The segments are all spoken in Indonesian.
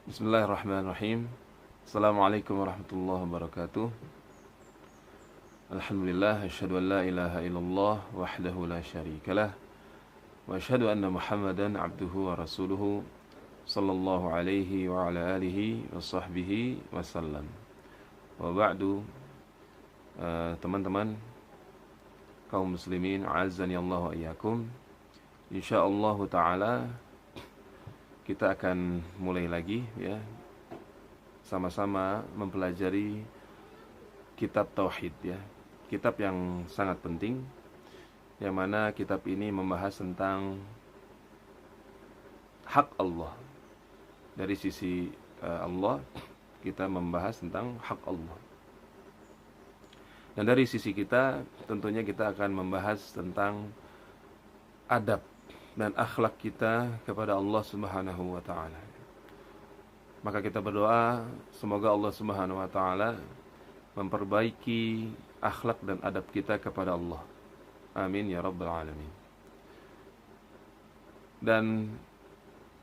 Bismillahirrahmanirrahim. Assalamualaikum warahmatullahi wabarakatuh. Alhamdulillah, asyhadu an la ilaha illallah wahdahu la syarikalah wa asyhadu anna Muhammadan abduhu wa rasuluhu sallallahu alaihi wa ala alihi wa sahbihi wasallam. Wa ba'du, teman-teman kaum muslimin, azani Allah wa iyyakum. Insyaallah taala kita akan mulai lagi ya, sama-sama mempelajari kitab tauhid ya. Kitab yang sangat penting, yang mana kitab ini membahas tentang hak Allah. Dari sisi Allah, kita membahas tentang hak Allah. Dan dari sisi kita, tentunya kita akan membahas tentang adab dan akhlak kita kepada Allah Subhanahu wa taala. Maka kita berdoa semoga Allah Subhanahu wa taala memperbaiki akhlak dan adab kita kepada Allah. Amin ya rabbal alamin. Dan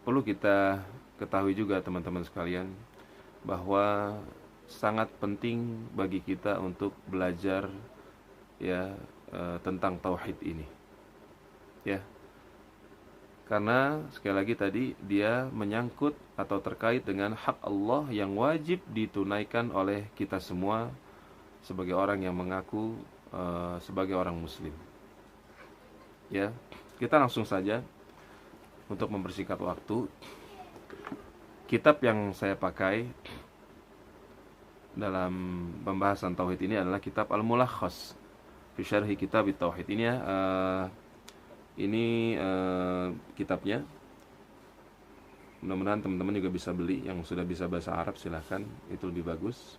perlu kita ketahui juga teman-teman sekalian bahwa sangat penting bagi kita untuk belajar ya tentang tauhid ini. Ya. Karena sekali lagi tadi dia menyangkut atau terkait dengan hak Allah yang wajib ditunaikan oleh kita semua sebagai orang yang mengaku sebagai orang muslim. Ya, kita langsung saja untuk mempersingkat waktu. Kitab yang saya pakai dalam pembahasan tauhid ini adalah kitab Al-Mulakhas fi Syarhi Kitab Tauhid. Ini ya kitabnya. Mudah-mudahan teman-teman juga bisa beli. Yang sudah bisa bahasa Arab silahkan, itu lebih bagus.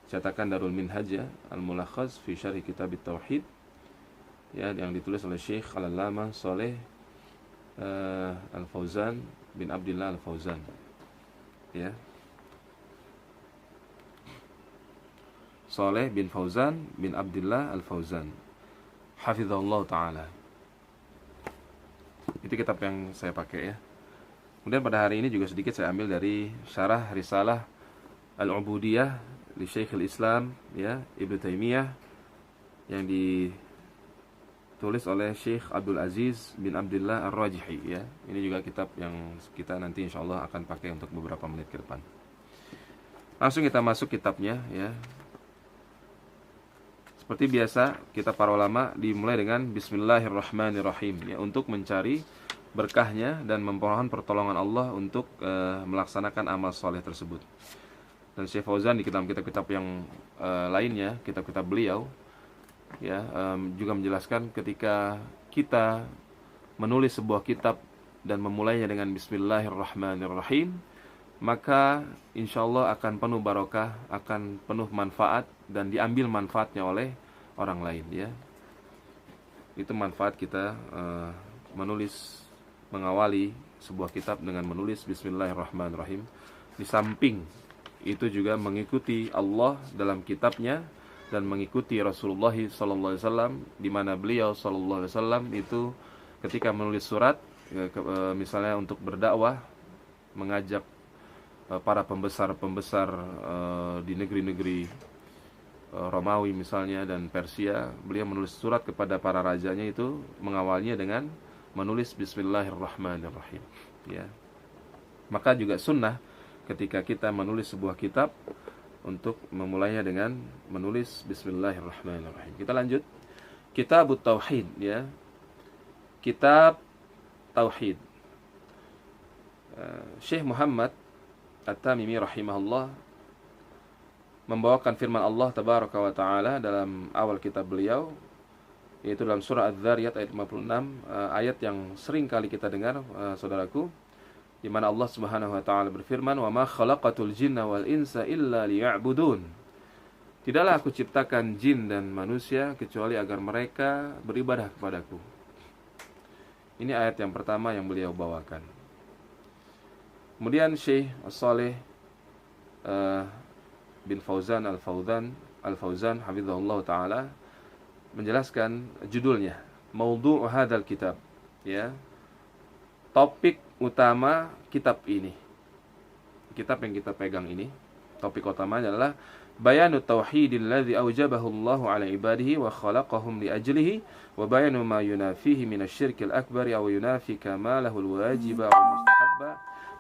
Cetakan Darul Minhaj ya, Al-Mulakhas fi Syarhi Kitab Tauhid ya, yang ditulis oleh Syekh Al-Allamah Shalih Al-Fauzan bin Abdullah Al-Fauzan ya. Shalih bin Fauzan bin Abdullah Al-Fauzan hafizahullah taala. Itu kitab yang saya pakai ya. Kemudian pada hari ini juga sedikit saya ambil dari syarah Risalah Al-Ubudiyah li Syekhul Islam ya, Ibnu Taimiyah, yang ditulis oleh Syekh Abdul Aziz bin Abdullah Ar-Rajihi ya. Ini juga kitab yang kita nanti insyaallah akan pakai untuk beberapa menit ke depan. Langsung kita masuk kitabnya ya. Seperti biasa, kita para ulama dimulai dengan Bismillahirrahmanirrahim ya, untuk mencari berkahnya dan memohon pertolongan Allah untuk melaksanakan amal soleh tersebut. Dan Syekh Fauzan di kitab-kitab yang lainnya, kitab-kitab beliau ya, juga menjelaskan ketika kita menulis sebuah kitab dan memulainya dengan Bismillahirrahmanirrahim, maka insyaallah akan penuh barokah, akan penuh manfaat, dan diambil manfaatnya oleh orang lain ya. Itu manfaat kita mengawali sebuah kitab dengan menulis Bismillahirrahmanirrahim. Di samping itu juga mengikuti Allah dalam kitabnya dan mengikuti Rasulullah sallallahu alaihi wasallam, di mana beliau sallallahu alaihi wasallam itu ketika menulis surat misalnya untuk berdakwah, mengajak para pembesar-pembesar di negeri-negeri Romawi misalnya dan Persia, beliau menulis surat kepada para rajanya itu mengawalnya dengan menulis Bismillahirrahmanirrahim ya. Maka juga sunnah ketika kita menulis sebuah kitab untuk memulainya dengan menulis Bismillahirrahmanirrahim. Kita lanjut Kitabut Tauhid ya. Kitab Tauhid. Syekh Muhammad At-Tamimi rahimahullah membawakan firman Allah tabaraka wa taala dalam awal kitab beliau, yaitu dalam surah Az-Zariyat ayat 56, ayat yang sering kali kita dengar saudaraku, di mana Allah Subhanahu wa taala berfirman, "Wa ma khalaqatul jinna wal insa illa liya'budun." Tidaklah aku ciptakan jin dan manusia kecuali agar mereka beribadah kepadaku. Ini ayat yang pertama yang beliau bawakan. Kemudian Syekh Shalih bin Fauzan Al-Fauzan hafizahullah taala menjelaskan judulnya, Maudhu' hadzal kitab ya. Topik utama kitab ini. kitab yang kita pegang ini, topik utamanya adalah bayanu tauhidil ladzi aujabahu Allahu ala ibadihi wa khalaqahum li ajlihi wa bayanu ma yunafihi minasyirkil akbari aw yunafi kamalahul wajiba wal mustahabba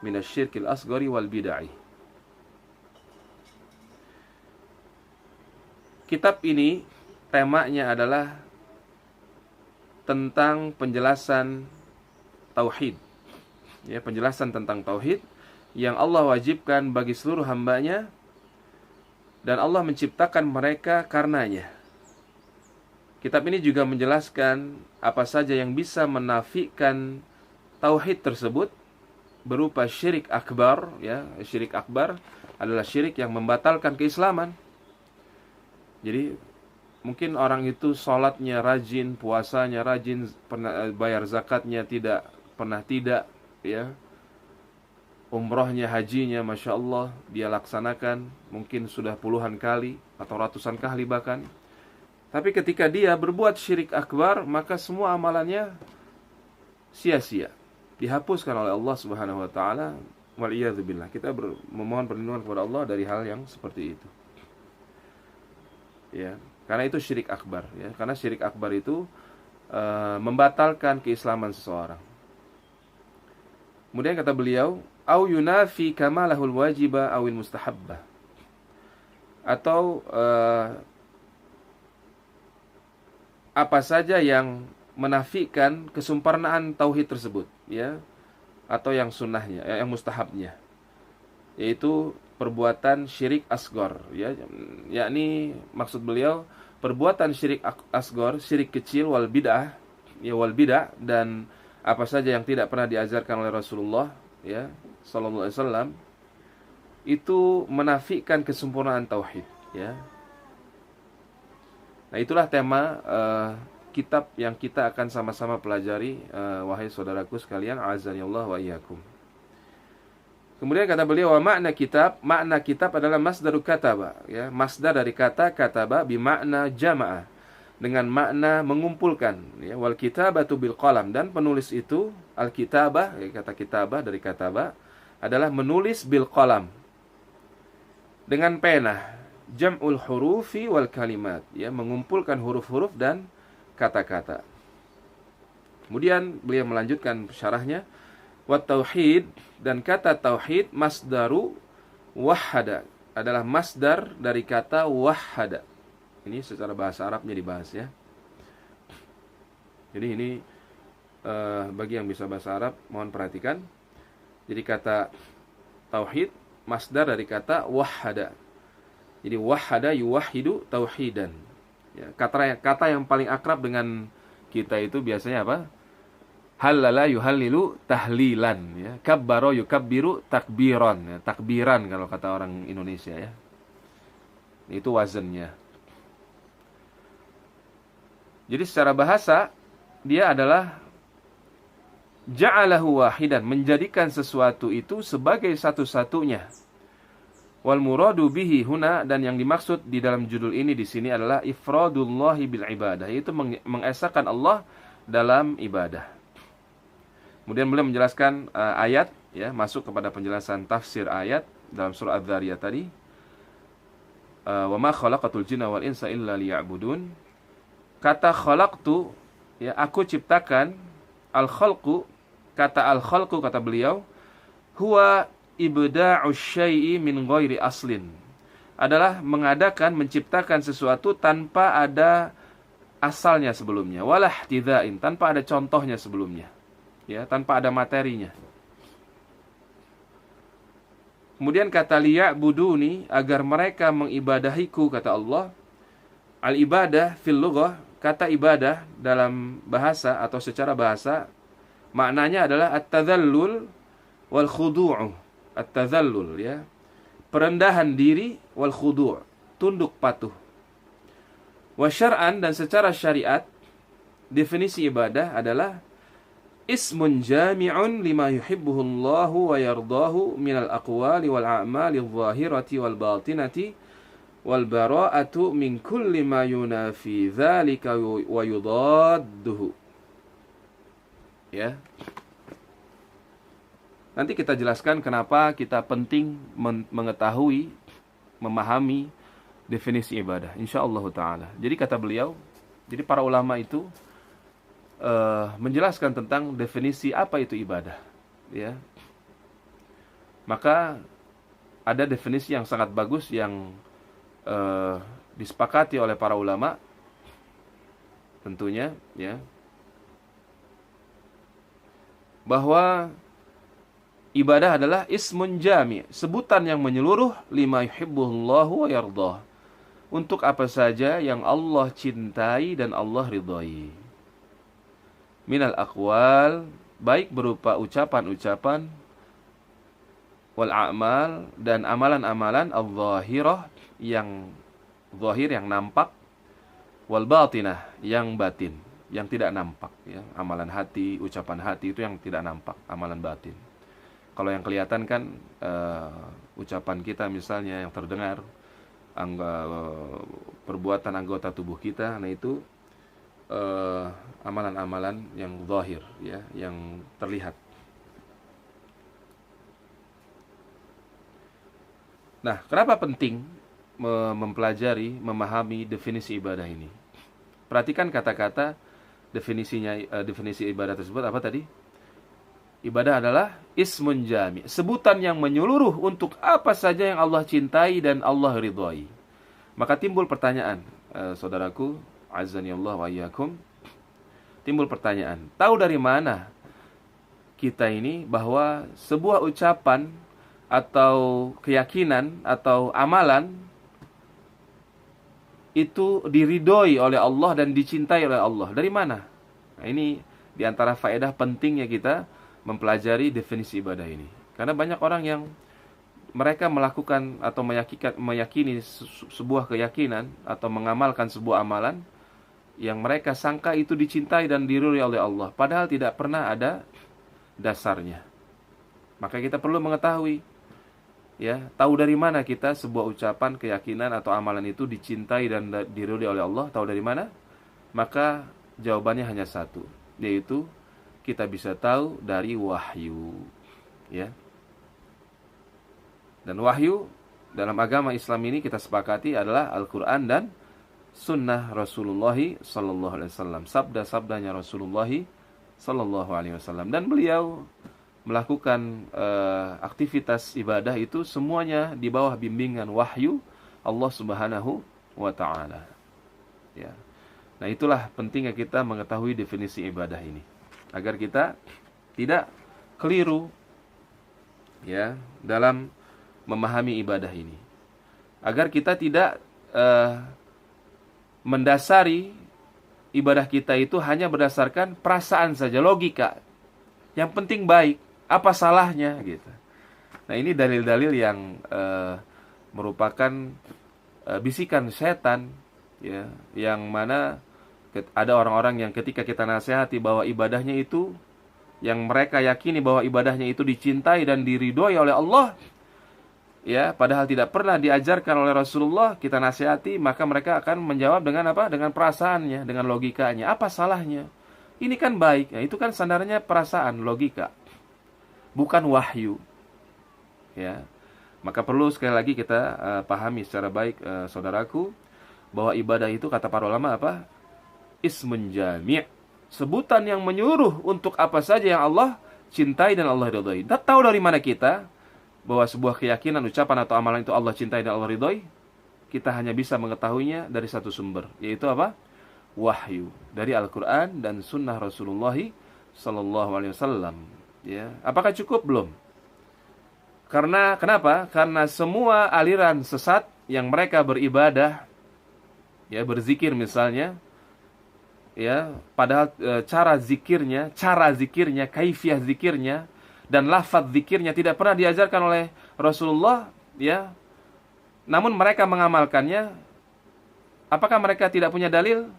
minasyirkil asghari wal bid'ah. Kitab ini temanya adalah tentang penjelasan tauhid. Ya, penjelasan tentang tauhid yang Allah wajibkan bagi seluruh hambanya dan Allah menciptakan mereka karenanya. Kitab ini juga menjelaskan apa saja yang bisa menafikan tauhid tersebut berupa syirik akbar. Ya, syirik akbar adalah syirik yang membatalkan keislaman. Jadi mungkin orang itu sholatnya rajin, puasanya rajin, pernah bayar zakatnya pernah tidak, ya. Umrohnya, hajinya, Masya Allah, dia laksanakan mungkin sudah puluhan kali atau ratusan kali bahkan. Tapi ketika dia berbuat syirik akbar, maka semua amalannya sia-sia, dihapuskan oleh Allah Subhanahu wa taala. Waliyadzubillah. Kita memohon perlindungan kepada Allah dari hal yang seperti itu. Ya, karena itu syirik akbar, ya. Karena syirik akbar itu membatalkan keislaman seseorang. Kemudian kata beliau, au yunafi kamalahul wajiba awil mustahabbah, atau apa saja yang menafikan kesempurnaan tauhid tersebut, ya, atau yang sunnahnya, yang mustahabnya, yaitu perbuatan syirik asghar, ya, yakni maksud beliau perbuatan syirik asghar, syirik kecil, wal bid'ah, ya, wal bid'ah, dan apa saja yang tidak pernah diajarkan oleh Rasulullah, ya, sallallahu alaihi wasallam, itu menafikan kesempurnaan tauhid, ya. Nah, itulah tema kitab yang kita akan sama-sama pelajari, wahai saudaraku sekalian, azanillah wa iyyakum. Kemudian kata beliau, wa makna kitab adalah masdaru kataba, ya, masdar dari kata kataba bimakna jamaah, dengan makna mengumpulkan, ya, wal kitabatu bil qalam, dan penulis itu al-kitabah, ya, kata kitabah dari kataba adalah menulis bil qalam, dengan pena, jam'ul hurufi wal kalimat, ya, mengumpulkan huruf-huruf dan kata-kata. Kemudian beliau melanjutkan syarahnya, wa tauhid, dan kata tauhid masdaru wahhada, adalah masdar dari kata wahhada. Ini secara bahasa Arabnya dibahas, ya. Jadi ini bagi yang bisa bahasa Arab mohon perhatikan. Jadi kata tauhid masdar dari kata wahhada. Jadi wahhada yuwahhidu tauhidan. Ya, kata yang paling akrab dengan kita itu biasanya apa? Halala yuhallilu tahlilan, ya. Kabbaro yukabbiru takbiran, ya. Takbiran kalau kata orang Indonesia, ya. Itu wazannya. Jadi secara bahasa dia adalah ja'alahu wahidan, menjadikan sesuatu itu sebagai satu-satunya. Wal muradu bihi huna, dan yang dimaksud di dalam judul ini di sini adalah ifradullahi bil ibadah, yaitu mengesahkan Allah dalam ibadah. Kemudian beliau menjelaskan ayat, ya, masuk kepada penjelasan tafsir ayat dalam surah Az-Zariyat tadi. Wa ma khalaqatul jinna wal insa illa liya'budun. Kata khalaqtu, ya, aku ciptakan, al-khalqu, kata al-khalqu kata beliau, huwa ibda'us syai'i min ghairi aslin, adalah mengadakan, menciptakan sesuatu tanpa ada asalnya sebelumnya, walah tidzain, tanpa ada contohnya sebelumnya, ya, tanpa ada materinya. Kemudian kata liya'buduni, agar mereka mengibadahiku, kata Allah. Al-ibadah fil lughah, kata ibadah dalam bahasa atau secara bahasa maknanya adalah at-tadhallul wal khudu'. At-tadhallul, ya, perendahan diri, wal khudu', tunduk patuh. Wa syar'an, dan secara syariat definisi ibadah adalah ismun jami'un lima yuhibbuhullahu wa yardahu minal aqwali wal a'mali adh-dhahirati wal batinati wal bara'atu min kulli ma yunafi dzalika wa yudadduhu. Ya. Nanti kita jelaskan kenapa kita penting mengetahui, memahami definisi ibadah, insyaallah taala. Jadi kata beliau, jadi para ulama itu menjelaskan tentang definisi apa itu ibadah, ya. Maka ada definisi yang sangat bagus yang disepakati oleh para ulama, tentunya, ya, bahwa ibadah adalah ismun jami', sebutan yang menyeluruh lima yuhibbullahu wa yardah, untuk apa saja yang Allah cintai dan Allah ridhai. Minal aqwal, baik berupa ucapan-ucapan, wal a'mal, dan amalan-amalan al-zahirah, yang zahir, yang nampak, wal batinah, yang batin, yang tidak nampak, ya. Amalan hati, ucapan hati itu yang tidak nampak, amalan batin. Kalau yang kelihatan kan ucapan kita misalnya yang terdengar, perbuatan anggota tubuh kita, nah itu amalan-amalan yang zahir, ya, yang terlihat. Nah, kenapa penting mempelajari, memahami definisi ibadah ini? Perhatikan kata-kata definisinya, definisi ibadah tersebut apa tadi? Ibadah adalah ismun jami', sebutan yang menyeluruh untuk apa saja yang Allah cintai dan Allah ridhai. Maka timbul pertanyaan, saudaraku, azani Allah wa iyyakum, timbul pertanyaan, tahu dari mana kita ini bahwa sebuah ucapan atau keyakinan atau amalan itu diridhoi oleh Allah dan dicintai oleh Allah? Dari mana? Nah, ini diantara faedah pentingnya kita mempelajari definisi ibadah ini. Karena banyak orang yang mereka melakukan atau meyakini sebuah keyakinan atau mengamalkan sebuah amalan yang mereka sangka itu dicintai dan diridhoi oleh Allah, padahal tidak pernah ada dasarnya. Maka kita perlu mengetahui, ya, tahu dari mana kita sebuah ucapan, keyakinan atau amalan itu dicintai dan diridhoi oleh Allah, tahu dari mana? Maka jawabannya hanya satu, yaitu kita bisa tahu dari wahyu, ya. Dan wahyu dalam agama Islam ini kita sepakati adalah Al-Quran dan Sunnah Rasulullah Sallallahu Alaihi Wasallam, sabda-sabdanya Rasulullah Sallallahu Alaihi Wasallam. Dan beliau melakukan aktivitas ibadah itu semuanya di bawah bimbingan wahyu Allah Subhanahu wa Ta'ala, ya. Nah, itulah pentingnya kita mengetahui definisi ibadah ini, agar kita tidak keliru, ya, dalam memahami ibadah ini, agar kita tidak mendasari ibadah kita itu hanya berdasarkan perasaan saja, logika. Yang penting baik, apa salahnya, gitu. Nah, ini dalil-dalil yang merupakan bisikan setan, ya, yang mana ada orang-orang yang ketika kita nasihati bahwa ibadahnya itu, yang mereka yakini bahwa ibadahnya itu dicintai dan diridhoi oleh Allah, ya, padahal tidak pernah diajarkan oleh Rasulullah, kita nasihati, maka mereka akan menjawab dengan apa? Dengan perasaannya, dengan logikanya. Apa salahnya? Ini kan baik. Nah, itu kan sandarnya perasaan, logika, bukan wahyu, ya. Maka perlu sekali lagi kita pahami secara baik, saudaraku, bahwa ibadah itu kata para ulama apa? Ismun jami', sebutan yang menyeluruh untuk apa saja yang Allah cintai dan Allah ridhoi. Dan tahu dari mana kita bahwa sebuah keyakinan, ucapan atau amalan itu Allah cintai dan Allah ridhoi? Kita hanya bisa mengetahuinya dari satu sumber, yaitu apa? Wahyu dari Al-Quran dan Sunnah Rasulullah Sallallahu Alaihi Wasallam. Ya, apakah cukup? Belum. Karena kenapa? Karena semua aliran sesat yang mereka beribadah, ya, berzikir misalnya, ya, padahal cara zikirnya, kaifiyah zikirnya dan lafaz zikirnya tidak pernah diajarkan oleh Rasulullah, ya. Namun mereka mengamalkannya. Apakah mereka tidak punya dalil?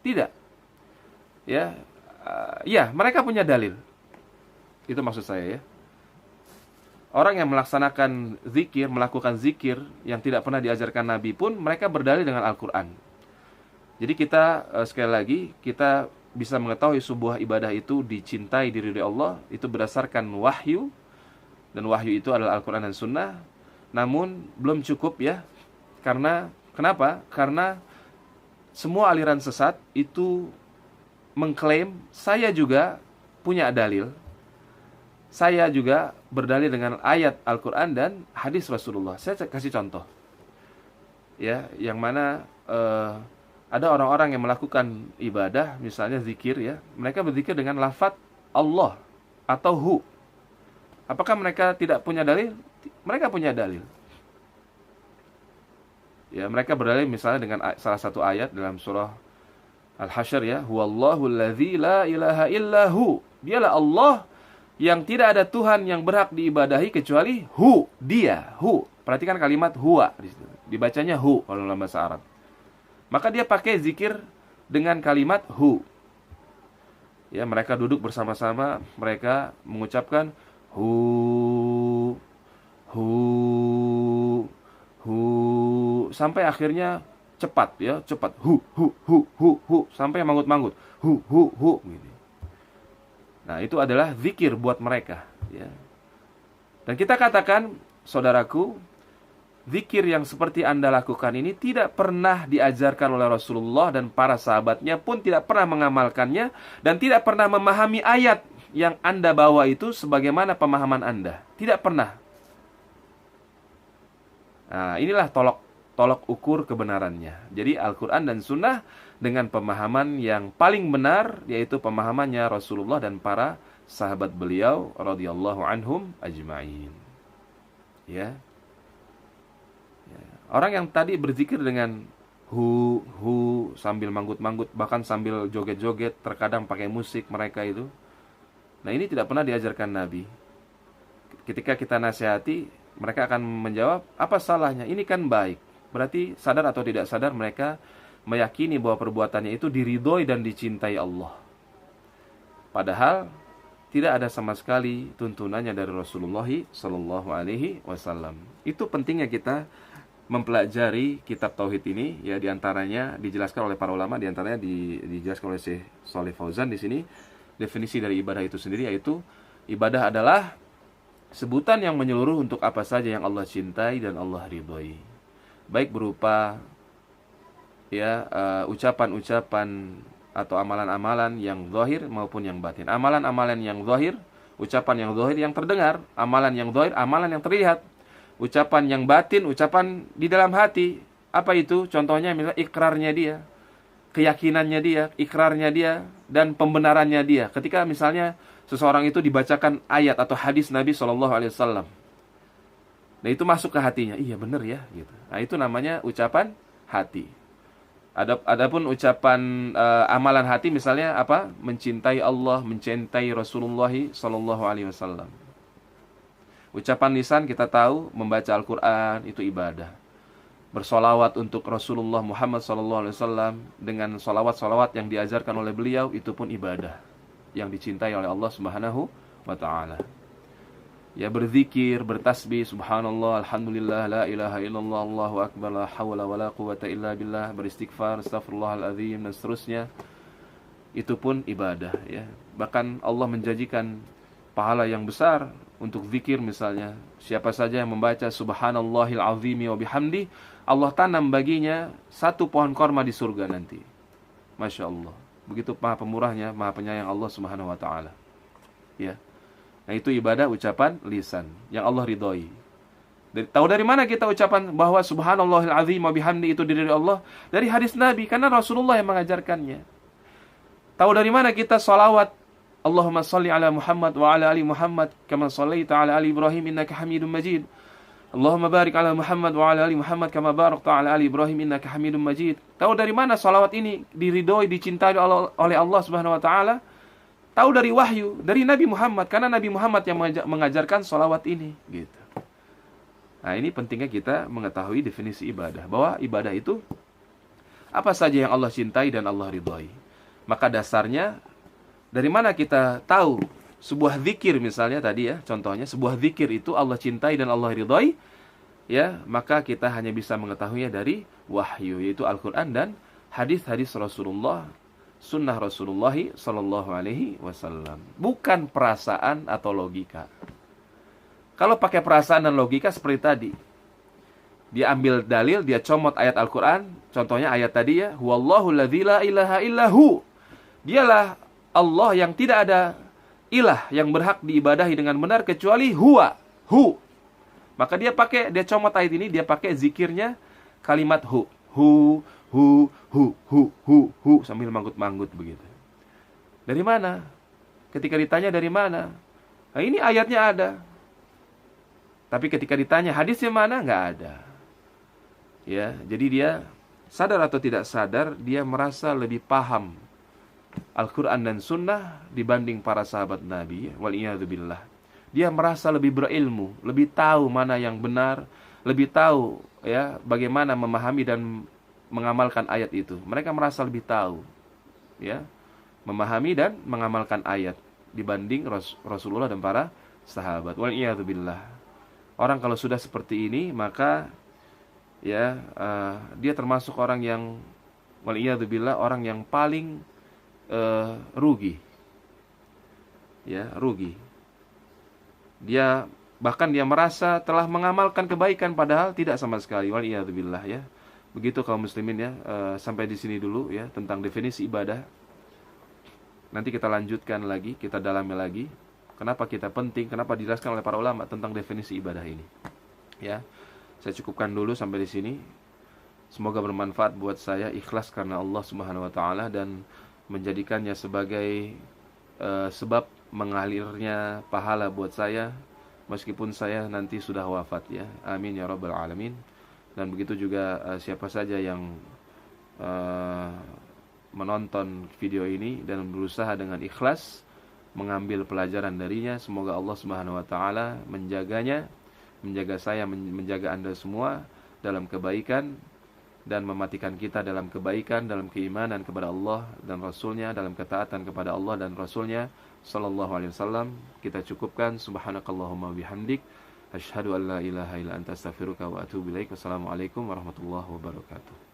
Tidak. Ya, ya, mereka punya dalil. Itu maksud saya, ya. Orang yang melaksanakan zikir, melakukan zikir yang tidak pernah diajarkan Nabi pun mereka berdalil dengan Al-Quran. Jadi kita sekali lagi kita bisa mengetahui sebuah ibadah itu dicintai diri Allah itu berdasarkan wahyu, dan wahyu itu adalah Al-Quran dan Sunnah. Namun belum cukup ya, karena kenapa? Karena semua aliran sesat itu mengklaim saya juga punya dalil, saya juga berdalil dengan ayat Al-Quran dan hadis Rasulullah. Saya kasih contoh ya, yang mana ada orang-orang yang melakukan ibadah, misalnya zikir ya, mereka berzikir dengan lafaz Allah atau hu. Apakah mereka tidak punya dalil? Mereka punya dalil. Ya, mereka berdalil misalnya dengan salah satu ayat dalam surah Al-Hasyr ya, huwallahu allazi la ilaha illahu. Dialah Allah yang tidak ada Tuhan yang berhak diibadahi kecuali hu, dia, hu. Perhatikan kalimat huwa di situ. Dibacanya hu kalau dalam bahasa Arab. Maka dia pakai zikir dengan kalimat hu. Ya, mereka duduk bersama-sama, mereka mengucapkan hu, hu, hu, sampai akhirnya cepat ya, cepat hu, sampai manggut-manggut hu, gitu. Nah, itu adalah zikir buat mereka ya. Dan kita katakan, saudaraku, zikir yang seperti Anda lakukan ini tidak pernah diajarkan oleh Rasulullah, dan para sahabatnya pun tidak pernah mengamalkannya, dan tidak pernah memahami ayat yang Anda bawa itu sebagaimana pemahaman Anda. Tidak pernah. Nah, inilah tolok ukur kebenarannya. Jadi Al-Quran dan Sunnah dengan pemahaman yang paling benar, yaitu pemahamannya Rasulullah dan para sahabat beliau radhiyallahu anhum ajma'in. Ya. Orang yang tadi berzikir dengan hu sambil manggut-manggut, bahkan sambil joget-joget, terkadang pakai musik mereka itu. Nah, ini tidak pernah diajarkan Nabi. Ketika kita nasihati, mereka akan menjawab, apa salahnya? Ini kan baik. Berarti sadar atau tidak sadar mereka meyakini bahwa perbuatannya itu diridhoi dan dicintai Allah. Padahal tidak ada sama sekali tuntunannya dari Rasulullah sallallahu alaihi wasallam. Itu pentingnya kita mempelajari kitab tauhid ini ya, diantaranya dijelaskan oleh para ulama, diantaranya dijelaskan oleh Syekh Shalih Fauzan di sini. Definisi dari ibadah itu sendiri yaitu ibadah adalah sebutan yang menyeluruh untuk apa saja yang Allah cintai dan Allah ridhoi, baik berupa ya ucapan-ucapan atau amalan-amalan yang zahir maupun yang batin. Amalan-amalan yang zahir, ucapan yang zahir yang terdengar, amalan yang zahir, amalan yang terlihat. Ucapan yang batin, ucapan di dalam hati. Apa itu? Contohnya misalnya ikrarnya dia, keyakinannya dia, ikrarnya dia, dan pembenarannya dia. Ketika misalnya seseorang itu dibacakan ayat atau hadis Nabi SAW, nah itu masuk ke hatinya, iya benar ya gitu. Nah itu namanya ucapan hati. Adapun ucapan amalan hati misalnya apa? Mencintai Allah, mencintai Rasulullah SAW. Ucapan lisan kita tahu, membaca Al-Quran itu ibadah. Bersolawat untuk Rasulullah Muhammad SAW dengan solawat-solawat yang diajarkan oleh beliau, itu pun ibadah yang dicintai oleh Allah Subhanahu wa ta'ala. Ya, berzikir, bertasbih, subhanallah, alhamdulillah, la ilaha illallah, Allahu akbar, la hawla wa la quwata illa billah, beristighfar, astaghfirullahaladzim, dan seterusnya, itu pun ibadah ya. Bahkan Allah menjanjikan pahala yang besar untuk zikir misalnya. Siapa saja yang membaca subhanallahil azimi wa bihamdi, Allah tanam baginya satu pohon korma di surga nanti. Masya Allah. Begitu maha pemurahnya, maha penyayang Allah Subhanahu wa ta'ala. Ya. Nah itu ibadah ucapan lisan yang Allah ridhoi. Tahu dari mana kita ucapan bahwa subhanallahil azim wa bihamdi itu dari Allah? Dari hadis Nabi, karena Rasulullah yang mengajarkannya. Tahu dari mana kita salawat Allahumma salli ala Muhammad wa ala ali Muhammad kama sallaita ala ali Ibrahim innaka Hamidum Majid. Allahumma barik ala Muhammad wa ala ali Muhammad kama barakta ala ali Ibrahim innaka Hamidum Majid. Tahu dari mana salawat ini diridhoi, dicintai oleh Allah Subhanahu wa taala? Tahu dari wahyu, dari Nabi Muhammad, karena Nabi Muhammad yang mengajarkan salawat ini, gitu. Nah, ini pentingnya kita mengetahui definisi ibadah, bahwa ibadah itu apa saja yang Allah cintai dan Allah ridhoi. Maka dasarnya dari mana kita tahu sebuah zikir misalnya tadi ya, contohnya sebuah zikir itu Allah cintai dan Allah ridhoi, ya, maka kita hanya bisa mengetahuinya dari wahyu, yaitu Al-Quran dan hadis-hadis Rasulullah sunnah Rasulullah sallallahu alaihi wasallam, bukan perasaan atau logika. Kalau pakai perasaan dan logika seperti tadi, dia ambil dalil, dia comot ayat Al-Quran. Contohnya ayat tadi ya, huwallahu ladzi la ilaha illahu. Dialah Allah yang tidak ada ilah yang berhak diibadahi dengan benar kecuali huwa, hu. Maka dia comot ayat ini, dia pakai zikirnya kalimat hu, hu, hu, hu, hu, hu, hu, sambil manggut-manggut begitu. Dari mana? Ketika ditanya dari mana? Nah, ini ayatnya ada. Tapi ketika ditanya hadisnya mana, nggak ada. Ya, jadi dia sadar atau tidak sadar, dia merasa lebih paham Al-Quran dan Sunnah dibanding para sahabat Nabi. Wal'iyadzubillah. Dia merasa lebih berilmu, lebih tahu mana yang benar, lebih tahu ya bagaimana memahami dan mengamalkan ayat itu. Mereka merasa lebih tahu, ya, memahami dan mengamalkan ayat dibanding Rasulullah dan para sahabat. Wal'iyadzubillah. Orang kalau sudah seperti ini, maka ya dia termasuk orang yang wal'iyadzubillah, orang yang paling rugi. Ya, rugi. Dia bahkan dia merasa telah mengamalkan kebaikan padahal tidak sama sekali. Wal'iyadzubillah ya. Begitu kaum muslimin ya. Sampai di sini dulu ya tentang definisi ibadah. Nanti kita lanjutkan lagi, kita dalami lagi. Kenapa kita penting, kenapa dijelaskan oleh para ulama tentang definisi ibadah ini. Ya. Saya cukupkan dulu sampai di sini. Semoga bermanfaat buat saya, ikhlas karena Allah Subhanahu wa taala dan menjadikannya sebagai sebab mengalirnya pahala buat saya meskipun saya nanti sudah wafat ya. Amin ya rabbal alamin. Dan begitu juga siapa saja yang menonton video ini dan berusaha dengan ikhlas mengambil pelajaran darinya, semoga Allah Subhanahu wa taala menjaganya, menjaga saya, menjaga Anda semua dalam kebaikan dan mematikan kita dalam kebaikan, dalam keimanan kepada Allah dan Rasulnya, dalam ketaatan kepada Allah dan Rasulnya sallallahu alaihi wasallam. Kita cukupkan. Subhanakallahumma bihamdik, asyhadu an la ilaha illa anta astaghfiruka wa atubu ilaik. Wassalamualaikum warahmatullahi wabarakatuh.